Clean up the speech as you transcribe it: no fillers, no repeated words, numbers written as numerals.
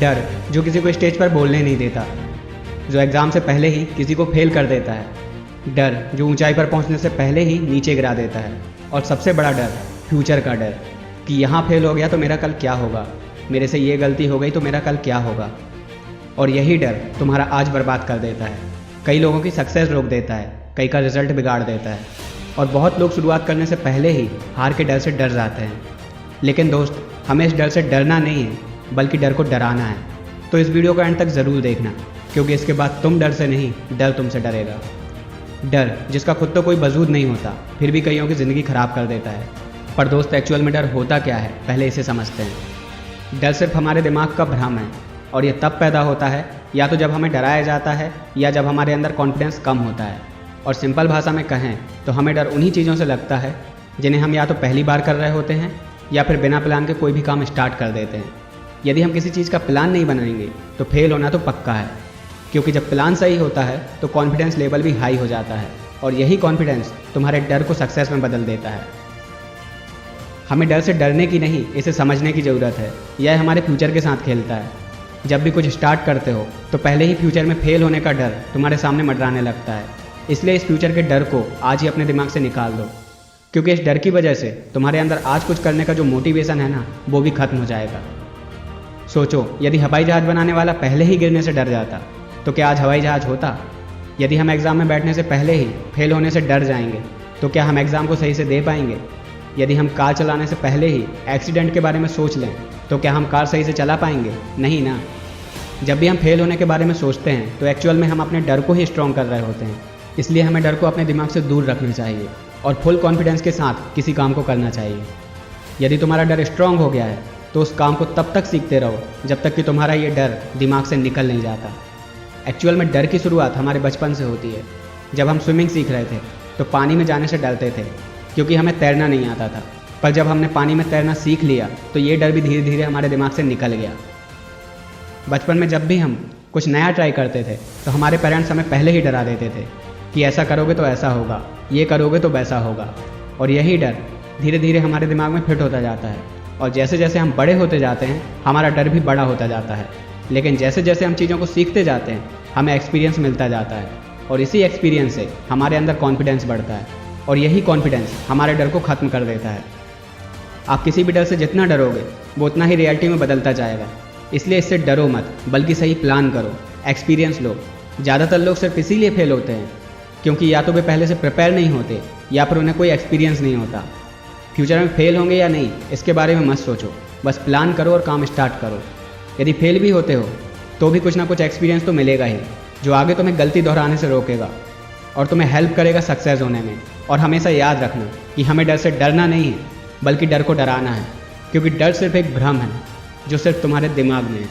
डर जो किसी को स्टेज पर बोलने नहीं देता, जो एग्ज़ाम से पहले ही किसी को फेल कर देता है, डर जो ऊंचाई पर पहुंचने से पहले ही नीचे गिरा देता है, और सबसे बड़ा डर फ्यूचर का डर कि यहाँ फेल हो गया तो मेरा कल क्या होगा, मेरे से ये गलती हो गई तो मेरा कल क्या होगा। और यही डर तुम्हारा आज बर्बाद कर देता है, कई लोगों की सक्सेस रोक देता है, कई का रिजल्ट बिगाड़ देता है, और बहुत लोग शुरुआत करने से पहले ही हार के डर से डर जाते हैं। लेकिन दोस्त, हमें इस डर से डरना नहीं है, बल्कि डर को डराना है। तो इस वीडियो को एंड तक ज़रूर देखना, क्योंकि इसके बाद तुम डर से नहीं, डर तुमसे डरेगा। डर जिसका खुद तो कोई वजूद नहीं होता, फिर भी कईयों की ज़िंदगी ख़राब कर देता है। पर दोस्त, एक्चुअल में डर होता क्या है, पहले इसे समझते हैं। डर सिर्फ हमारे दिमाग का भ्रम है, और यह तब पैदा होता है या तो जब हमें डराया जाता है या जब हमारे अंदर कॉन्फिडेंस कम होता है। और सिंपल भाषा में कहें तो हमें डर उन्हीं चीज़ों से लगता है जिन्हें हम या तो पहली बार कर रहे होते हैं या फिर बिना प्लान के कोई भी काम स्टार्ट कर देते हैं। यदि हम किसी चीज़ का प्लान नहीं बनाएंगे तो फेल होना तो पक्का है, क्योंकि जब प्लान सही होता है तो कॉन्फिडेंस लेवल भी हाई हो जाता है, और यही कॉन्फिडेंस तुम्हारे डर को सक्सेस में बदल देता है। हमें डर से डरने की नहीं, इसे समझने की ज़रूरत है। यह हमारे फ्यूचर के साथ खेलता है। जब भी कुछ स्टार्ट करते हो तो पहले ही फ्यूचर में फेल होने का डर तुम्हारे सामने मंडराने लगता है। इसलिए इस फ्यूचर के डर को आज ही अपने दिमाग से निकाल दो, क्योंकि इस डर की वजह से तुम्हारे अंदर आज कुछ करने का जो मोटिवेशन है ना, वो भी खत्म हो जाएगा। सोचो, यदि हवाई जहाज़ बनाने वाला पहले ही गिरने से डर जाता तो क्या आज हवाई जहाज़ होता? यदि हम एग्ज़ाम में बैठने से पहले ही फेल होने से डर जाएंगे तो क्या हम एग्ज़ाम को सही से दे पाएंगे? यदि हम कार चलाने से पहले ही एक्सीडेंट के बारे में सोच लें तो क्या हम कार सही से चला पाएंगे? नहीं ना। जब भी हम फेल होने के बारे में सोचते हैं तो एक्चुअल में हम अपने डर को ही स्ट्रॉन्ग कर रहे होते हैं। इसलिए हमें डर को अपने दिमाग से दूर रखना चाहिए और फुल कॉन्फिडेंस के साथ किसी काम को करना चाहिए। यदि तुम्हारा डर स्ट्रांग हो गया है तो उस काम को तब तक सीखते रहो जब तक कि तुम्हारा ये डर दिमाग से निकल नहीं जाता। एक्चुअल में डर की शुरुआत हमारे बचपन से होती है। जब हम स्विमिंग सीख रहे थे तो पानी में जाने से डरते थे, क्योंकि हमें तैरना नहीं आता था। पर जब हमने पानी में तैरना सीख लिया तो ये डर भी धीरे धीरे हमारे दिमाग से निकल गया। बचपन में जब भी हम कुछ नया ट्राई करते थे तो हमारे पेरेंट्स हमें पहले ही डरा देते थे कि ऐसा करोगे तो ऐसा होगा, ये करोगे तो वैसा होगा। और यही डर धीरे धीरे हमारे दिमाग में फिट होता जाता है, और जैसे जैसे हम बड़े होते जाते हैं हमारा डर भी बड़ा होता जाता है। लेकिन जैसे जैसे हम चीज़ों को सीखते जाते हैं हमें एक्सपीरियंस मिलता जाता है, और इसी एक्सपीरियंस से हमारे अंदर कॉन्फिडेंस बढ़ता है, और यही कॉन्फिडेंस हमारे डर को ख़त्म कर देता है। आप किसी भी डर से जितना डरोगे वो उतना ही रियलिटी में बदलता जाएगा। इसलिए इससे डरो मत, बल्कि सही प्लान करो, एक्सपीरियंस लो। ज़्यादातर लोग सिर्फ इसीलिए फेल होते हैं क्योंकि या तो वे पहले से प्रिपेयर नहीं होते या फिर उन्हें कोई एक्सपीरियंस नहीं होता। फ्यूचर में फेल होंगे या नहीं इसके बारे में मत सोचो, बस प्लान करो और काम स्टार्ट करो। यदि फेल भी होते हो तो भी कुछ ना कुछ एक्सपीरियंस तो मिलेगा ही, जो आगे तुम्हें गलती दोहराने से रोकेगा और तुम्हें हेल्प करेगा सक्सेस होने में। और हमेशा याद रखना कि हमें डर से डरना नहीं है, बल्कि डर को डराना है, क्योंकि डर सिर्फ एक भ्रम है जो सिर्फ तुम्हारे दिमाग में है।